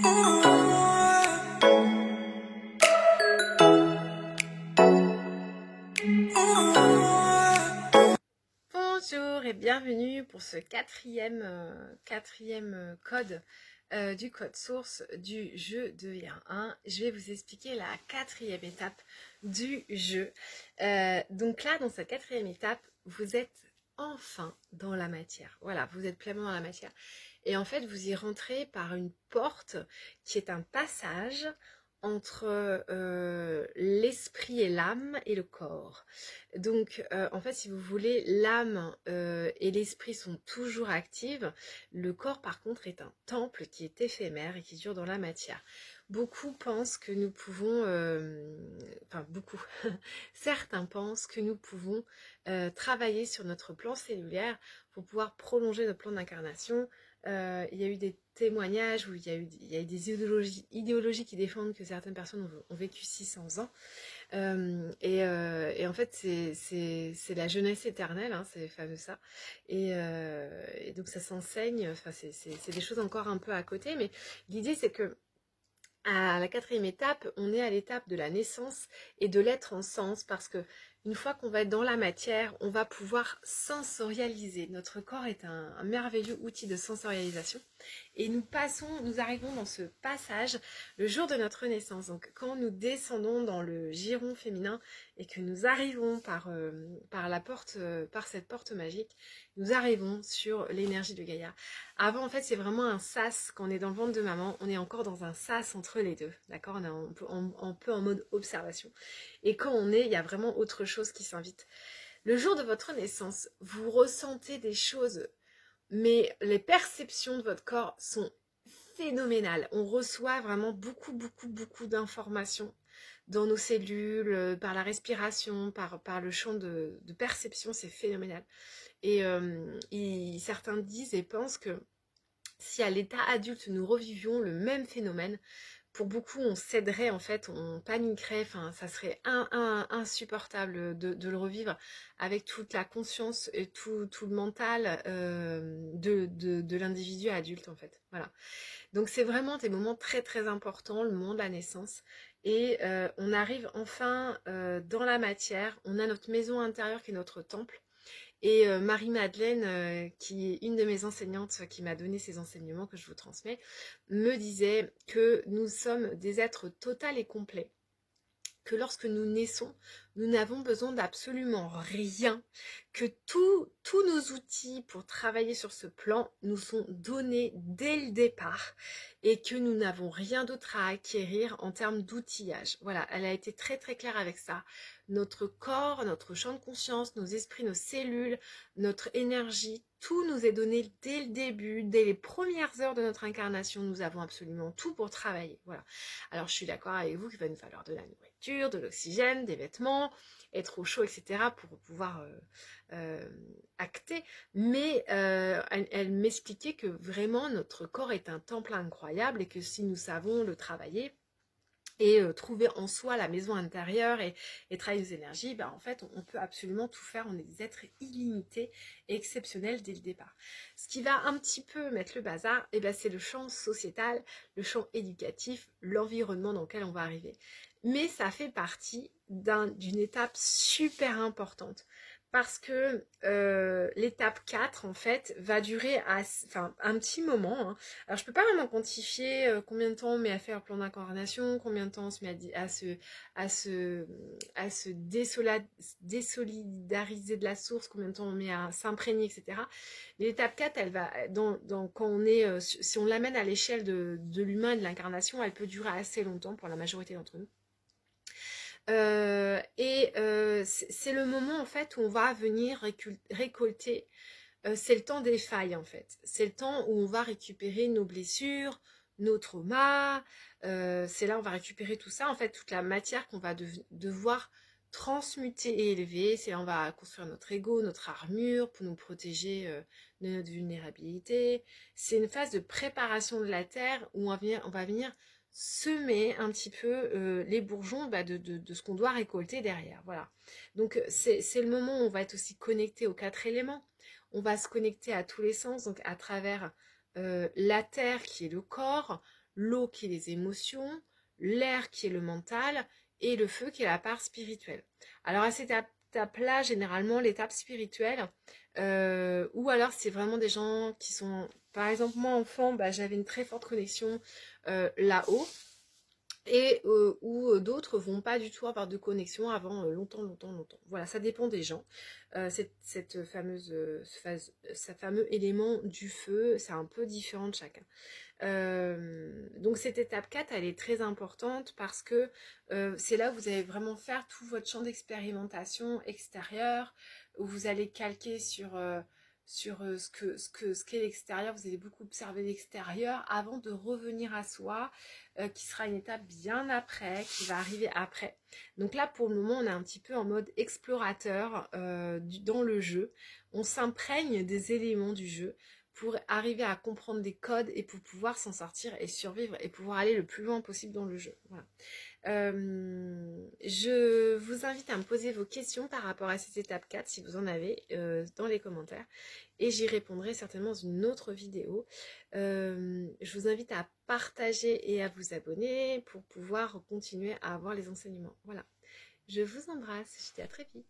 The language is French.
Bonjour et bienvenue pour ce quatrième code du code source du jeu de 1. Je vais vous expliquer la quatrième étape du jeu. Donc là, dans cette quatrième étape, vous êtes enfin dans la matière. Voilà, vous êtes pleinement dans la matière. Et en fait, vous y rentrez par une porte qui est un passage entre l'esprit et l'âme et le corps. Donc en fait, si vous voulez, l'âme et l'esprit sont toujours actifs. Le corps par contre est un temple qui est éphémère et qui dure dans la matière. Beaucoup pensent que nous pouvons, enfin beaucoup, certains pensent que nous pouvons travailler sur notre plan cellulaire pour pouvoir prolonger notre plan d'incarnation. Il y a eu des témoignages où il y a eu des idéologies qui défendent que certaines personnes ont vécu 600 ans. Et en fait, c'est la jeunesse éternelle, hein, c'est fameux ça. Et donc ça s'enseigne, enfin, c'est des choses encore un peu à côté, mais l'idée c'est que à la quatrième étape, on est à l'étape de la naissance et de l'être en sens, parce que une fois qu'on va être dans la matière, on va pouvoir sensorialiser. Notre corps est un merveilleux outil de sensorialisation. Et nous arrivons dans ce passage le jour de notre naissance. Donc quand nous descendons dans le giron féminin et que nous arrivons par cette porte magique, nous arrivons sur l'énergie de Gaïa. Avant, en fait, c'est vraiment un sas. Quand on est dans le ventre de maman, on est encore dans un sas entre les deux. D'accord, on est un peu en mode observation. Et quand il y a vraiment autre chose qui s'invite. Le jour de votre naissance, vous ressentez des choses, mais les perceptions de votre corps sont phénoménales. On reçoit vraiment beaucoup d'informations dans nos cellules, par la respiration, par le champ de perception, c'est phénoménal. Et certains disent et pensent que si à l'état adulte nous revivions le même phénomène, pour beaucoup on céderait, en fait, on paniquerait, enfin ça serait insupportable de le revivre avec toute la conscience et tout le mental de l'individu adulte, en fait. Voilà. Donc c'est vraiment des moments très importants, le moment de la naissance. Et on arrive enfin dans la matière, on a notre maison intérieure qui est notre temple. Et Marie-Madeleine, qui est une de mes enseignantes, qui m'a donné ces enseignements que je vous transmets, me disait que nous sommes des êtres total et complets, que lorsque nous naissons, nous n'avons besoin d'absolument rien, que tous nos outils pour travailler sur ce plan nous sont donnés dès le départ et que nous n'avons rien d'autre à acquérir en termes d'outillage. Voilà, elle a été très claire avec ça. Notre corps, notre champ de conscience, nos esprits, nos cellules, notre énergie, tout nous est donné dès le début, dès les premières heures de notre incarnation. Nous avons absolument tout pour travailler. Voilà. Alors je suis d'accord avec vous qu'il va nous falloir de la nourriture, de l'oxygène, des vêtements, être au chaud, etc. pour pouvoir acter. Mais elle m'expliquait que vraiment notre corps est un temple incroyable et que si nous savons le travailler, et trouver en soi la maison intérieure et travailler nos énergies, ben en fait on peut absolument tout faire. On est des êtres illimités et exceptionnels dès le départ. Ce qui va un petit peu mettre le bazar, et ben c'est le champ sociétal, le champ éducatif, l'environnement dans lequel on va arriver. Mais ça fait partie d'une étape super importante. Parce que l'étape 4, en fait, va durer un petit moment. Hein. Alors, je peux pas vraiment quantifier combien de temps on met à faire le plan d'incarnation, combien de temps on se met à se désolidariser de la source, combien de temps on met à s'imprégner, etc. L'étape 4, elle va, quand on est, si on l'amène à l'échelle de l'humain et de l'incarnation, elle peut durer assez longtemps pour la majorité d'entre nous. C'est le moment, en fait, où on va venir récolter. C'est le temps des failles, en fait. C'est le temps où on va récupérer nos blessures, nos traumas. C'est là où on va récupérer tout ça, en fait, toute la matière qu'on va devoir transmuter et élever. C'est là où on va construire notre ego, notre armure pour nous protéger de notre vulnérabilité. C'est une phase de préparation de la terre où on va venir semer un petit peu les bourgeons de ce qu'on doit récolter derrière. Voilà. Donc c'est le moment où on va être aussi connecté aux 4 éléments. On va se connecter à tous les sens, donc à travers la terre qui est le corps, l'eau qui est les émotions, l'air qui est le mental et le feu qui est la part spirituelle. Alors à cette étape-là, généralement l'étape spirituelle, ou alors c'est vraiment des gens qui sont, par exemple moi enfant, j'avais une très forte connexion là-haut, et où d'autres vont pas du tout avoir de connexion avant longtemps. Voilà, ça dépend des gens. Ce fameux élément du feu, c'est un peu différent de chacun. Donc cette étape 4, elle est très importante parce que c'est là où vous allez vraiment faire tout votre champ d'expérimentation extérieur, où vous allez calquer sur ce qu'est l'extérieur. Vous allez beaucoup observer l'extérieur avant de revenir à soi, qui sera une étape bien après, qui va arriver après. Donc là, pour le moment, on est un petit peu en mode explorateur dans le jeu. On s'imprègne des éléments du jeu pour arriver à comprendre des codes et pour pouvoir s'en sortir et survivre et pouvoir aller le plus loin possible dans le jeu. Voilà. Je vous invite à me poser vos questions par rapport à cette étape 4 si vous en avez dans les commentaires et j'y répondrai certainement dans une autre vidéo. Je vous invite à partager et à vous abonner pour pouvoir continuer à avoir les enseignements. Voilà. Je vous embrasse, je vous dis à très vite.